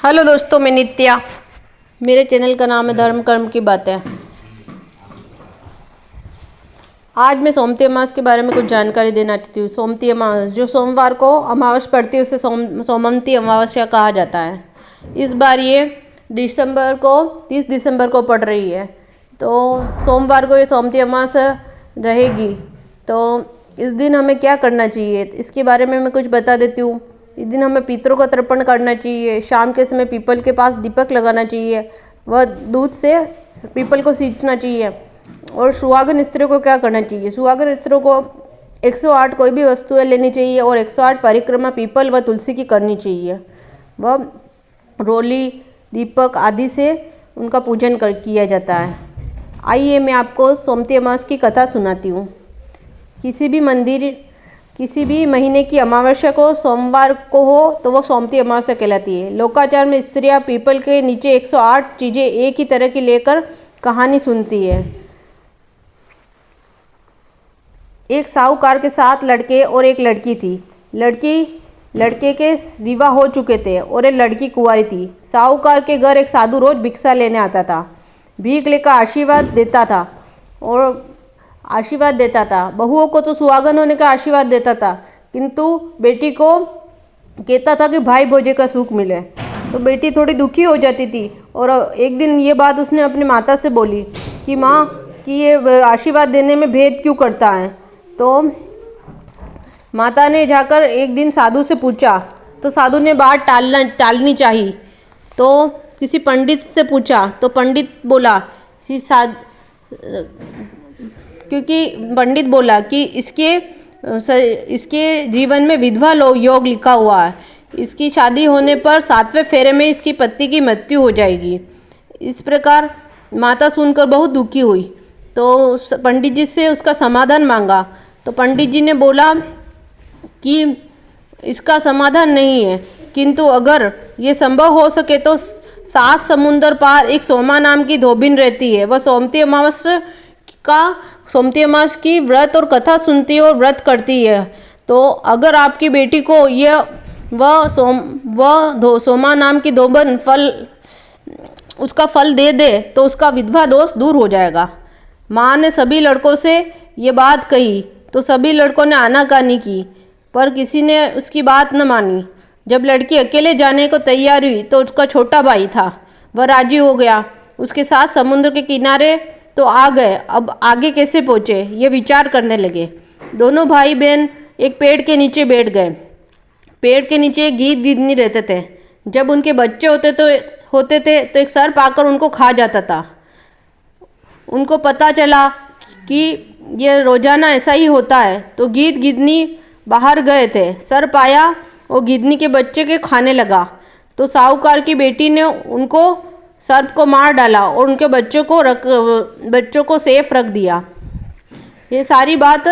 Hello दोस्तों, मैं नित्या। मेरे चैनल का नाम है धर्म कर्म की बातें। आज मैं सोमवती अमावस के बारे में कुछ जानकारी देना चाहती हूँ। सोमवती अमावस, जो सोमवार को अमावस पड़ती है, उसे सोमवती अमावस्या कहा जाता है। इस बार ये 30 दिसंबर को पड़ रही है, तो सोमवार को ये सोमवती अमावस रहेगी। तो इस दिन हमें क्या करना चाहिए, इसके बारे में मैं कुछ बता देती हूँ। इस दिन हमें पितरों का तर्पण करना चाहिए। शाम के समय पीपल के पास दीपक लगाना चाहिए, वह दूध से पीपल को सींचना चाहिए। और सुहागन स्त्रियों को क्या करना चाहिए, सुहागन स्त्रियों को 108 कोई भी वस्तुएं लेनी चाहिए और 108 परिक्रमा पीपल व तुलसी की करनी चाहिए। वह रोली, दीपक आदि से उनका पूजन किया जाता है। आइए मैं आपको सोमवती अमावस की कथा सुनाती हूँ। किसी भी महीने की अमावस्या को सोमवार को हो तो वह सोमवती अमावस्या कहलाती है। लोकाचार में स्त्रियां पीपल के नीचे 108 चीज़ें एक ही तरह की लेकर कहानी सुनती है। एक साहूकार के 7 लड़के और एक लड़की थी। लड़के के विवाह हो चुके थे और एक लड़की कुंवारी थी। साहूकार के घर एक साधु रोज भिक्षा लेने आता था। भीख लेकर आशीर्वाद देता था। बहुओं को तो सुहागन होने का आशीर्वाद देता था, किंतु बेटी को कहता था कि भाई भोजे का सुख मिले। तो बेटी थोड़ी दुखी हो जाती थी और एक दिन ये बात उसने अपनी माता से बोली कि माँ, कि ये आशीर्वाद देने में भेद क्यों करता है। तो माता ने जाकर एक दिन साधु से पूछा, तो साधु ने बात टालनी चाहिए। तो किसी पंडित से पूछा, तो पंडित बोला क्योंकि पंडित बोला कि इसके जीवन में विधवा योग लिखा हुआ है। इसकी शादी होने पर 7वें फेरे में इसकी पति की मृत्यु हो जाएगी। इस प्रकार माता सुनकर बहुत दुखी हुई, तो पंडित जी से उसका समाधान मांगा। तो पंडित जी ने बोला कि इसका समाधान नहीं है, किंतु अगर ये संभव हो सके तो 7 समुंदर पार एक सोमा नाम की धोबिन रहती है। वह सोमवती अमावस की व्रत और कथा सुनती है और व्रत करती है। तो अगर आपकी बेटी को सोमा नाम की धोबन उसका फल दे दे तो उसका विधवा दोष दूर हो जाएगा। माँ ने सभी लड़कों से ये बात कही, तो सभी लड़कों ने आनाकानी की, पर किसी ने उसकी बात न मानी। जब लड़की अकेले जाने को तैयार हुई तो उसका छोटा भाई था, वह राजी हो गया। उसके साथ समुद्र के किनारे तो आ गए। अब आगे कैसे पहुँचे ये विचार करने लगे। दोनों भाई बहन एक पेड़ के नीचे बैठ गए। पेड़ के नीचे एक गीदनी रहते थे। जब उनके बच्चे होते थे तो एक सर्प आकर उनको खा जाता था। उनको पता चला कि ये रोजाना ऐसा ही होता है, तो गिदनी बाहर गए थे। सर्प आया और गिदनी के बच्चे के खाने लगा। तो साहूकार की बेटी ने उनको सर्प को मार डाला और उनके बच्चों को सेफ रख दिया। ये सारी बात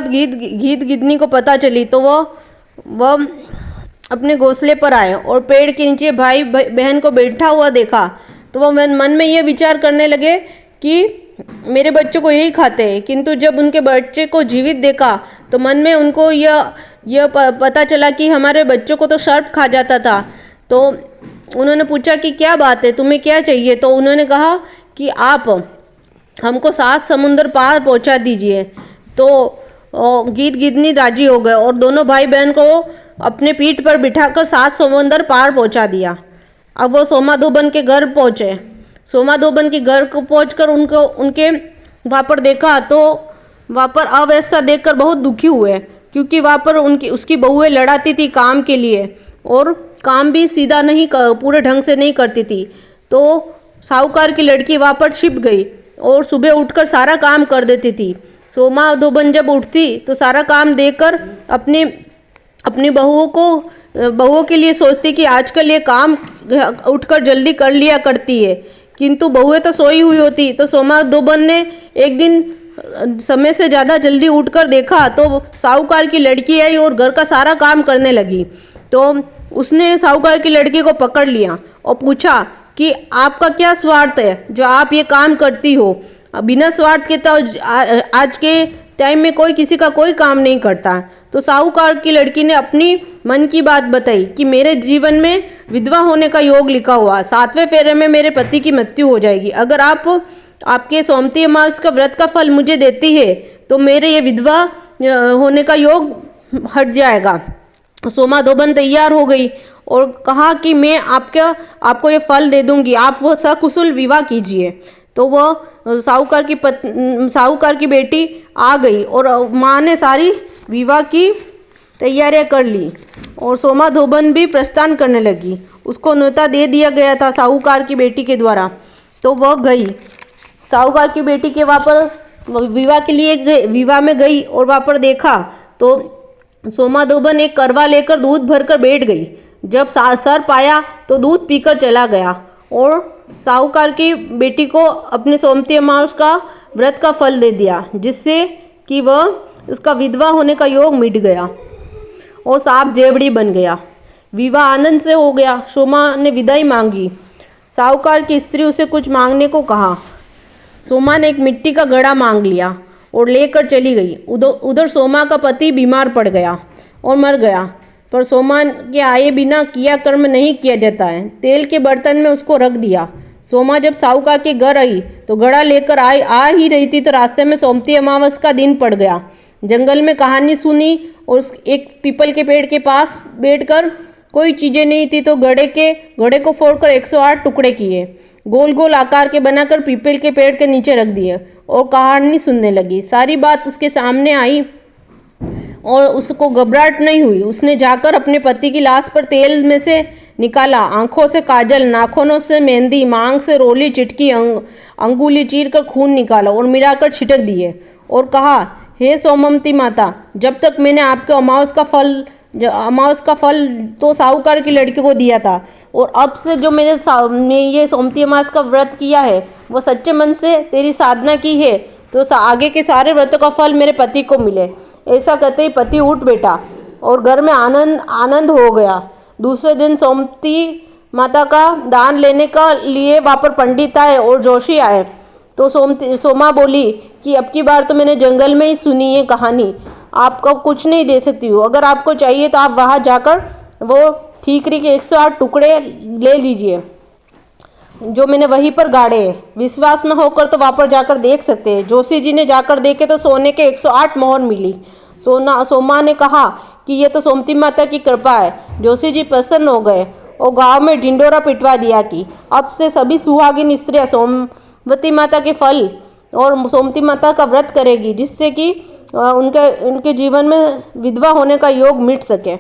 गिदनी को पता चली, तो वह अपने घोंसले पर आए और पेड़ के नीचे भाई बहन को बैठा हुआ देखा। तो वह मन में ये विचार करने लगे कि मेरे बच्चों को यही खाते हैं। किंतु जब उनके बच्चे को जीवित देखा तो मन में उनको यह पता चला कि हमारे बच्चों को तो सर्प खा जाता था। तो उन्होंने पूछा कि क्या बात है, तुम्हें क्या चाहिए। तो उन्होंने कहा कि आप हमको 7 समुंदर पार पहुंचा दीजिए। तो गिदनी राजी हो गए और दोनों भाई बहन को अपने पीठ पर बिठाकर 7 समुंदर पार पहुंचा दिया। अब वो सोमा धोबन के घर पहुँचे। सोमा धोबन के घर को पहुंचकर उनके वहाँ पर देखा, तो वहाँ पर अव्यवस्था देखकर बहुत दुखी हुए, क्योंकि वहाँ पर उसकी बहुएं लड़ाती थी काम के लिए और काम भी सीधा नहीं पूरे ढंग से नहीं करती थी। तो साहूकार की लड़की वहाँ पर छिप गई और सुबह उठकर सारा काम कर देती थी। सोमा धोबन जब उठती तो सारा काम देकर अपनी बहुओं के लिए सोचती कि आजकल ये काम उठकर जल्दी कर लिया करती है, किंतु बहुएं तो सोई हुई होती। तो सोमा धोबन ने एक दिन समय से ज़्यादा जल्दी उठकर देखा तो साहूकार की लड़की आई और घर का सारा काम करने लगी। तो उसने साहूकार की लड़की को पकड़ लिया और पूछा कि आपका क्या स्वार्थ है जो आप ये काम करती हो। बिना स्वार्थ के तो आज के टाइम में कोई किसी का कोई काम नहीं करता। तो साहूकार की लड़की ने अपनी मन की बात बताई कि मेरे जीवन में विधवा होने का योग लिखा हुआ, 7वें फेरे में मेरे पति की मृत्यु हो जाएगी। अगर आप आपके सोमती अमावस का व्रत का फल मुझे देती है तो मेरे ये विधवा होने का योग हट जाएगा। सोमा धोबन तैयार हो गई और कहा कि मैं आपको ये फल दे दूंगी, आप वो सकुशल विवाह कीजिए। तो वह साहूकार की बेटी आ गई और माँ ने सारी विवाह की तैयारियां कर ली और सोमा धोबन भी प्रस्थान करने लगी। उसको न्योता दे दिया गया था साहूकार की बेटी के द्वारा, तो वह गई साहूकार की बेटी के वहाँ पर विवाह के लिए विवाह में गई और वहाँ पर देखा तो सोमा धोबन एक करवा लेकर दूध भरकर बैठ गई। जब सर पाया तो दूध पीकर चला गया और साहूकार की बेटी को अपने सोमती अमावस का व्रत का फल दे दिया, जिससे कि वह उसका विधवा होने का योग मिट गया और सांप जेवड़ी बन गया। विवाह आनंद से हो गया। सोमा ने विदाई मांगी। साहूकार की स्त्री उसे कुछ मांगने को कहा। सोमा ने एक मिट्टी का घड़ा मांग लिया और लेकर चली गई। उधर सोमा का पति बीमार पड़ गया और मर गया, पर सोमा के आए बिना किया कर्म नहीं किया जाता है। तेल के बर्तन में उसको रख दिया। सोमा जब साहूकार के घर आई तो घड़ा लेकर आ ही रही थी तो रास्ते में सोमती अमावस का दिन पड़ गया। जंगल में कहानी सुनी और एक पीपल के पेड़ के पास बैठकर कोई चीज़ें नहीं थी तो घड़े को फोड़कर 108 टुकड़े किए, गोल गोल आकार के बनाकर पीपल के पेड़ के नीचे रख दिए और कहानी सुनने लगी। सारी बात उसके सामने आई और उसको घबराहट नहीं हुई। उसने जाकर अपने पति की लाश पर तेल में से निकाला, आंखों से काजल, नाखूनों से मेहंदी, मांग से रोली चिटकी, अंगुली चीर कर खून निकाला और मिलाकर छिटक दिए और कहा, हे सोमवती माता, जब तक मैंने आपके अमावस का फल तो साहूकार की लड़की को दिया था और अब से जो मैंने ये सोमती अमावस का व्रत किया है वो सच्चे मन से तेरी साधना की है तो आगे के सारे व्रतों का फल मेरे पति को मिले। ऐसा कहते ही पति उठ बैठा और घर में आनंद हो गया। दूसरे दिन सोमती माता का दान लेने का लिए वहाँ पर पंडित आए और जोशी आए। तो सोमा बोली कि अब की बार तो मैंने जंगल में ही सुनी ये कहानी, आपको कुछ नहीं दे सकती हूँ। अगर आपको चाहिए तो आप वहाँ जाकर वो ठीकरी के 108 टुकड़े ले लीजिए जो मैंने वहीं पर गाड़े हैं। विश्वास न होकर तो वहाँ पर जाकर देख सकते हैं। जोशी जी ने जाकर देखे तो सोने के 108 मोहर मिली। सोमा ने कहा कि ये तो सोमती माता की कृपा है। जोशी जी प्रसन्न हो गए और गांव में ढिंडोरा पिटवा दिया कि अब से सभी सुहागिन स्त्रियां सोमवती माता के फल और सोमती माता का व्रत करेगी, जिससे कि उनके जीवन में विधवा होने का योग मिट सके।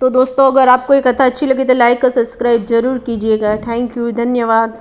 तो दोस्तों, अगर आपको ये कथा अच्छी लगी तो लाइक और सब्सक्राइब जरूर कीजिएगा। थैंक यू, धन्यवाद।